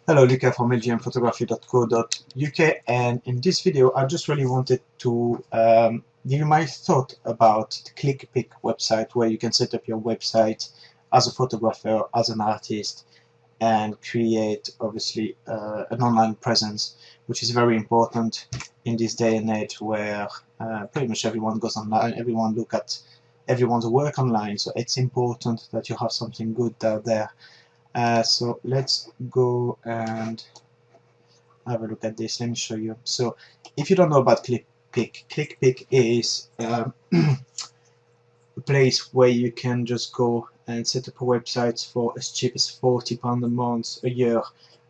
Hello, Luca from lgmphotography.co.uk, and in this video I just really wanted to give you my thought about the Clikpic website, where you can set up your website as a photographer, as an artist, and create obviously an online presence, which is very important in this day and age where pretty much everyone goes online, everyone look at everyone's work online, so it's important that you have something good out there. So let's go and have a look at this. Let me show you. So if you don't know about Clikpic is a place where you can just go and set up a website for as cheap as £40 a month, a year.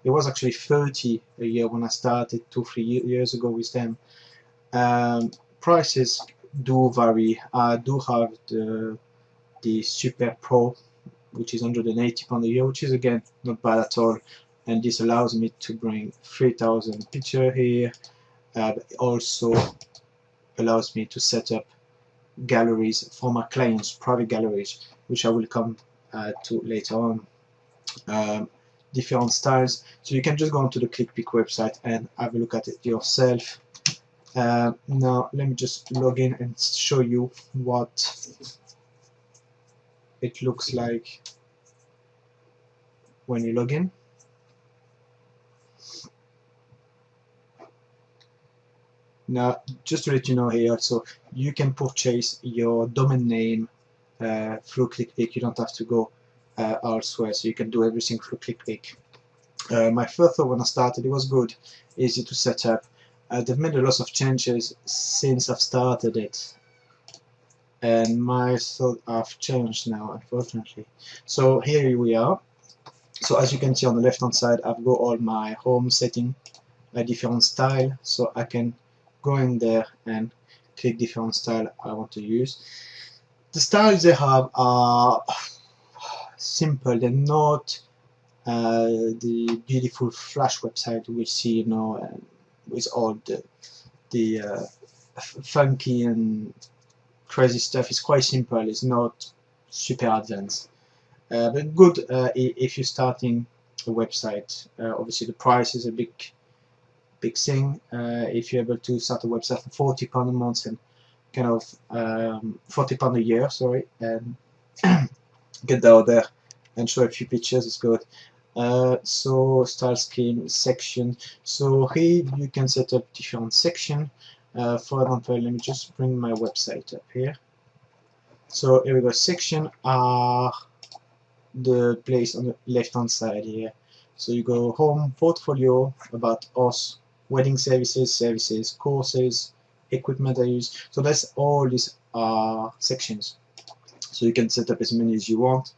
It was actually 30 a year when I started 2-3 years ago with them. Prices do vary. I do have the Super Pro, which is £180 a year, which is again not bad at all, and this allows me to bring 3000 pictures here. But it also allows me to set up galleries for my clients, private galleries, which I will come to later on. Different styles, so you can just go onto the Clikpic website and have a look at it yourself. Now let me just log in and show you what it looks like when you log in. Now, just to let you know here, so you can purchase your domain name through Clikpic. You don't have to go elsewhere, so you can do everything through Clikpic. My first thought when I started, it was good, easy to set up. They've made a lot of changes since I've started it, and my thought have changed now, unfortunately. So here we are. So as you can see on the left hand side, I've got all my home setting, a different style, so I can go in there and click different style I want to use. The styles they have are simple. They're not the beautiful flash website we see, you know, with all the funky and crazy stuff. It's quite simple. It's not super advanced, but good if you're starting a website. Obviously, the price is a big thing. If you're able to start a website for £40 a month and kind of £40 a year, sorry, and get out there and show a few pictures, it's good. So style scheme, section. So here you can set up different section. For example, let me just bring my website up here. So here we go. Section are the place on the left hand side here. So you go home, portfolio, about us, wedding services, courses, equipment I use. So that's all these sections. So you can set up as many as you want,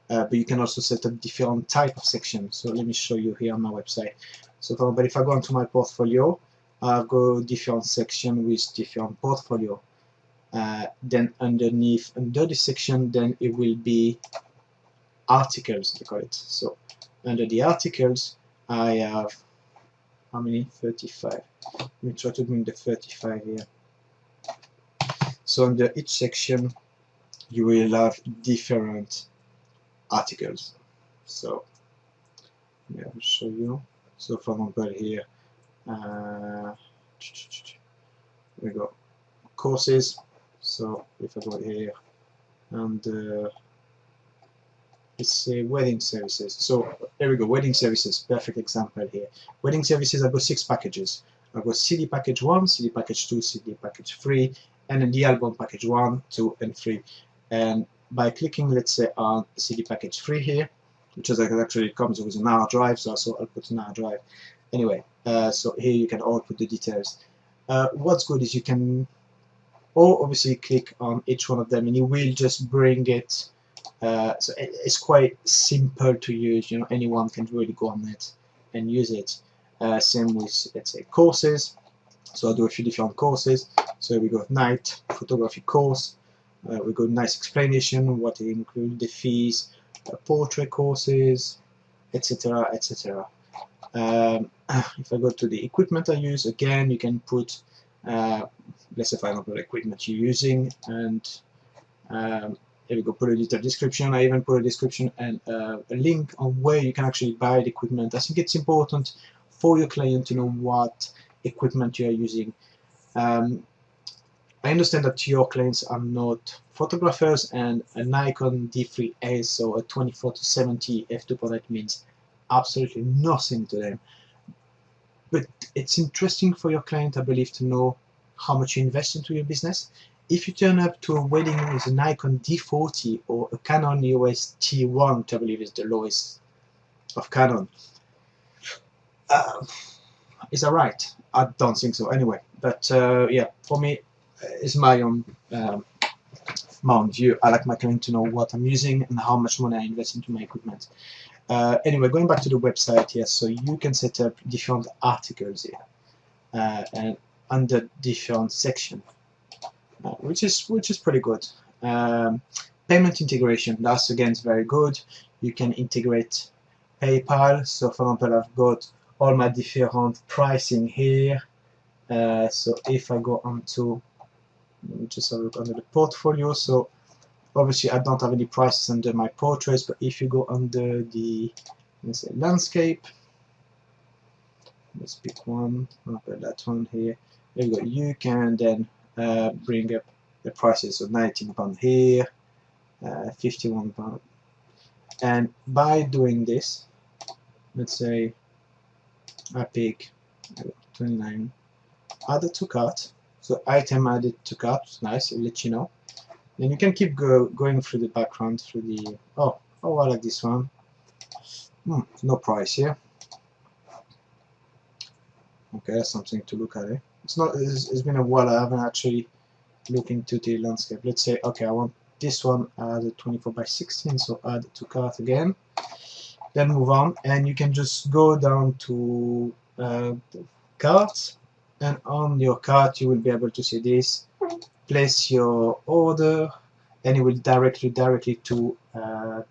but you can also set up different type of sections. So let me show you here on my website. So for example, if I go into my portfolio, I've got different section with different portfolio. Then underneath, under this section, then it will be articles, they call it. So under the articles, I have how many? 35. Let me try to bring the 35 here. So under each section, you will have different articles. So I will show you. So for example here, we go courses. So if I go here and let's say wedding services. So there we go, wedding services, perfect example here. Wedding services, I've got 6 packages. I've got CD package 1, CD package 2, CD package 3, and then the album package 1, 2, and 3. And by clicking, let's say, on CD package 3 here, which is actually comes with an hard drive, so I'll put an hard drive. Anyway, so here you can all put the details. What's good is you can all obviously click on each one of them, and you will just bring it. So it's quite simple to use, you know, anyone can really go on it and use it. Same with, let's say, courses. So I'll do a few different courses. So we got night photography course, we got nice explanation, what it includes, the fees, portrait courses, etc, etc. If I go to the equipment I use, again you can put let's say for example equipment you're using, and Here we go, put a little description. I even put a description and a link on where you can actually buy the equipment. I think it's important for your client to know what equipment you are using. I understand that your clients are not photographers, and a Nikon D3S, so a 24-70 f2.8 means absolutely nothing to them. But it's interesting for your client, I believe, to know how much you invest into your business. If you turn up to a wedding with a Nikon D40 or a Canon EOS T1, which I believe is the lowest of Canon, is that right? I don't think so anyway. But yeah, for me, it's my own view. I like my client to know what I'm using and how much money I invest into my equipment. Anyway, going back to the website here, so you can set up different articles here and under different sections, which is pretty good. Payment integration, that's again very good. You can integrate PayPal. So for example, I've got all my different pricing here. So if I go onto, let me just have a look under the portfolio. So obviously I don't have any prices under my portraits, but if you go under the, let's say, landscape, let's pick one, I'll put that one here. There you go. You can then bring up the prices. So £19 here, £51, and by doing this, let's say I pick 29, added to cart. So item added to cart, nice. It'll let you know. Then you can keep going through the background, through the, oh, I like this one. No price here. Okay, that's something to look at. It's been a while. I haven't actually looked into the landscape. Let's say, okay, I want this one added 24:16, so add to cart again. Then move on, and you can just go down to cart, and on your cart you will be able to see this. Place your order, and it will directly to a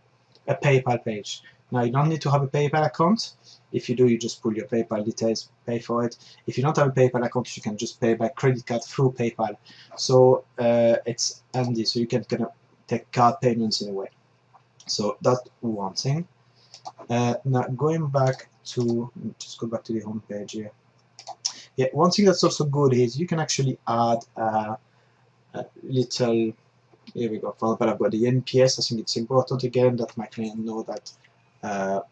PayPal page. Now you don't need to have a PayPal account. If you do, you just pull your PayPal details, pay for it. If you don't have a PayPal account, you can just pay by credit card through PayPal. So it's handy, so you can kind of take card payments in a way. So that's one thing. Now going back to, just go back to the home page here. Yeah, one thing that's also good is you can actually add a little, here we go. For example, I've got the NPS. I think it's important again that my client know that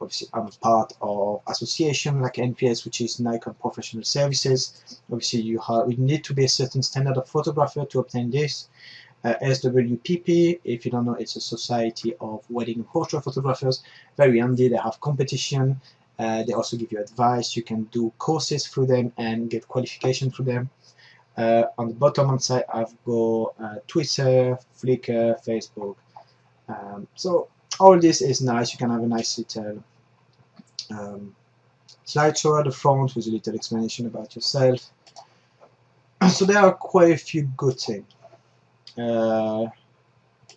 obviously I'm part of association like NPS, which is Nikon Professional Services. Obviously you need to be a certain standard of photographer to obtain this. SWPP, if you don't know, it's a society of wedding and portrait photographers. Very handy. They have competition. They also give you advice. You can do courses through them and get qualification through them. On the bottom hand side, I've got Twitter, Flickr, Facebook. So all this is nice. You can have a nice little slideshow at the front with a little explanation about yourself. So there are quite a few good things.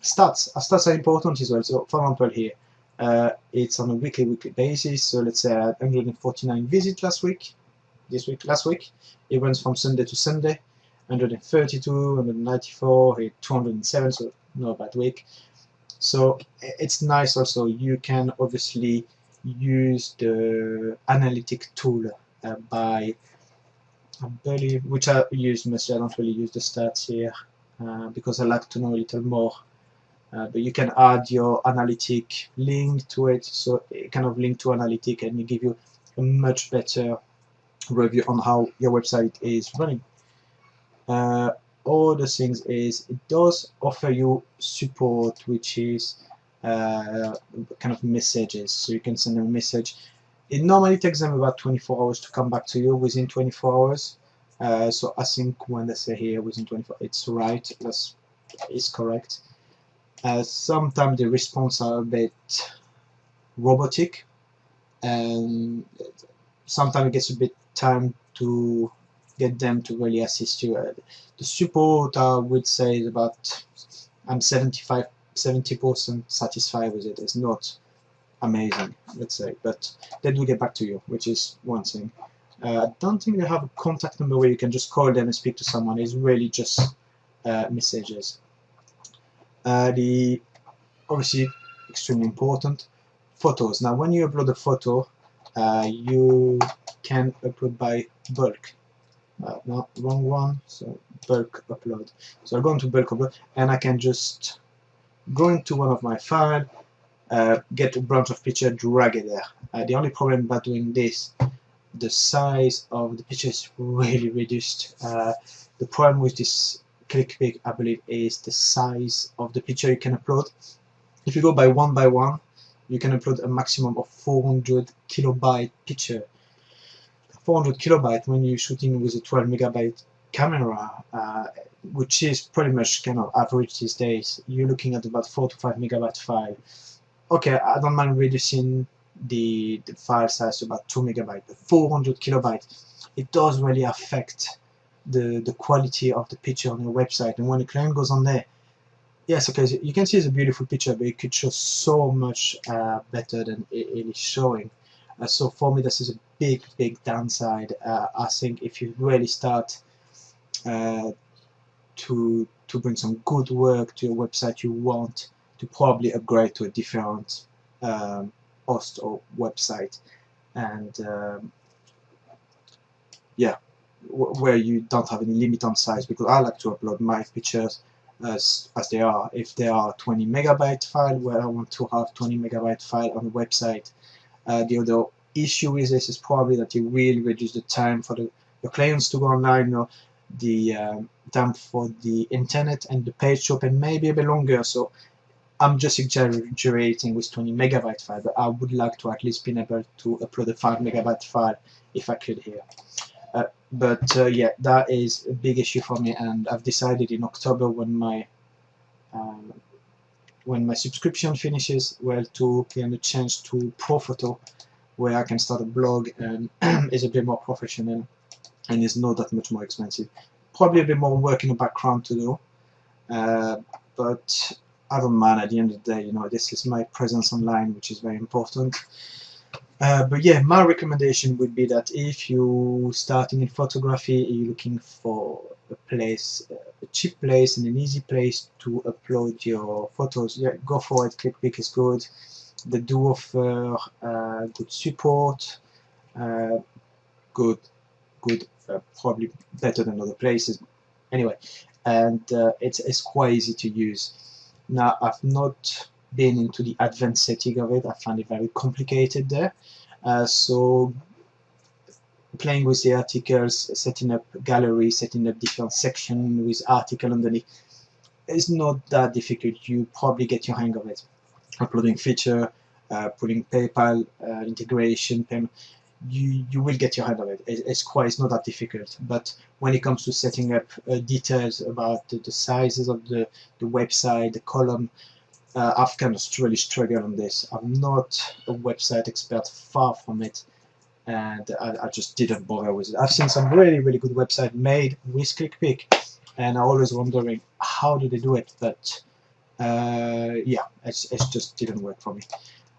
Stats are important as well. So for example here, it's on a weekly basis. So let's say I had 149 visits last week. Last week, it runs from Sunday to Sunday. 132, 194, 207, so no bad week. So it's nice also. You can obviously use the analytic tool by, I believe, which I use mostly. I don't really use the stats here because I like to know a little more. But you can add your analytic link to it, so it kind of link to analytic, and it give you a much better review on how your website is running. All the things is it does offer you support, which is kind of messages, so you can send them a message. It normally takes them about 24 hours to come back to you within 24 hours. So I think when they say here within 24, it's right. It's correct. Sometimes the response are a bit robotic, and sometimes it gets a bit time to get them to really assist you. The support, I would say, is about, I'm 70% satisfied with it. It's not amazing, let's say, but they do get back to you, which is one thing. I don't think they have a contact number where you can just call them and speak to someone. It's really just messages. The obviously extremely important. Photos. Now when you upload a photo, you can upload by bulk. No, wrong one. So bulk upload. So I'll go into bulk upload, and I can just go into one of my files, get a bunch of picture, drag it there. The only problem about doing this, the size of the picture is really reduced. The problem with this Clikpic, I believe, is the size of the picture you can upload. If you go by one, you can upload a maximum of 400 kilobyte picture. 400 kilobyte when you're shooting with a 12 megabyte camera, which is pretty much kind of average these days. You're looking at about 4 to 5 megabyte file. Okay, I don't mind reducing the file size to about 2 megabyte, but 400 kilobyte, it does really affect the quality of the picture on your website. And when the client goes on there, yes, okay, so you can see it's a beautiful picture, but it could show so much better than it is showing. So for me, this is a big downside. I think if you really start to bring some good work to your website, you want to probably upgrade to a different host or website, and yeah, where you don't have any limit on size, because I like to upload my pictures as they are. If they are 20 megabyte file, where I want to have 20 megabyte file on the website. The other issue with this is probably that you will reduce the time for your clients to go online, you know, the time for the internet and the page to open maybe a bit longer. So I'm just exaggerating with 20 megabyte file, but I would like to at least be able to upload a 5 megabyte file if I could here. Yeah, that is a big issue for me, and I've decided in October when my subscription finishes, well, to kind of change to Pro Photo, where I can start a blog and is a bit more professional and is not that much more expensive. Probably a bit more work in the background to do, but I don't mind. At the end of the day, you know, this is my presence online, which is very important. But yeah, my recommendation would be that if you're starting in photography, you're looking for a place, a cheap place and an easy place to upload your photos, yeah, go for it. Clikpic is good. They do offer good support, good, probably better than other places. Anyway, and it's quite easy to use. Now, I've not been into the advanced setting of it. I find it very complicated there. So playing with the articles, setting up gallery, setting up different sections with article underneath is not that difficult. You probably get your hang of it. Uploading feature, putting PayPal integration, you will get your hand of it. It's not that difficult. But when it comes to setting up details about the sizes of the website, the column, I've kind of really struggled on this. I'm not a website expert, far from it, and I just didn't bother with it. I've seen some really good website made with Clikpic, and I'm always wondering how do they do it, but yeah, it just didn't work for me.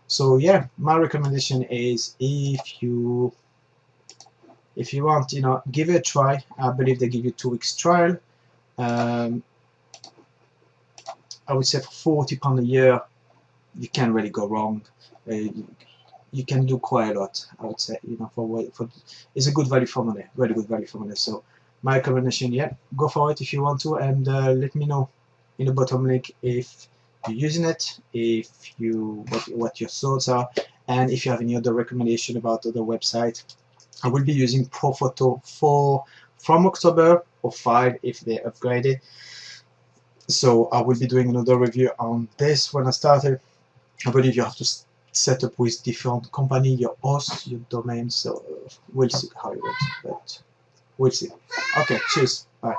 So yeah, my recommendation is if you want, you know, give it a try. I believe they give you 2 weeks trial. I would say for £40 a year, you can't really go wrong. You can do quite a lot, I would say. You know, for it's a good value for money, really good value for money. So my recommendation, yeah, go for it if you want to, and let me know in the bottom link if you're using it, if you what your thoughts are, and if you have any other recommendation about other websites. I will be using Pro Photo 4 from October, or 5 if they upgrade it. So I will be doing another review on this when I started. I believe you have to set up with different company, your host, your domain, so we'll see how it works, but we'll see. Okay, cheers, bye.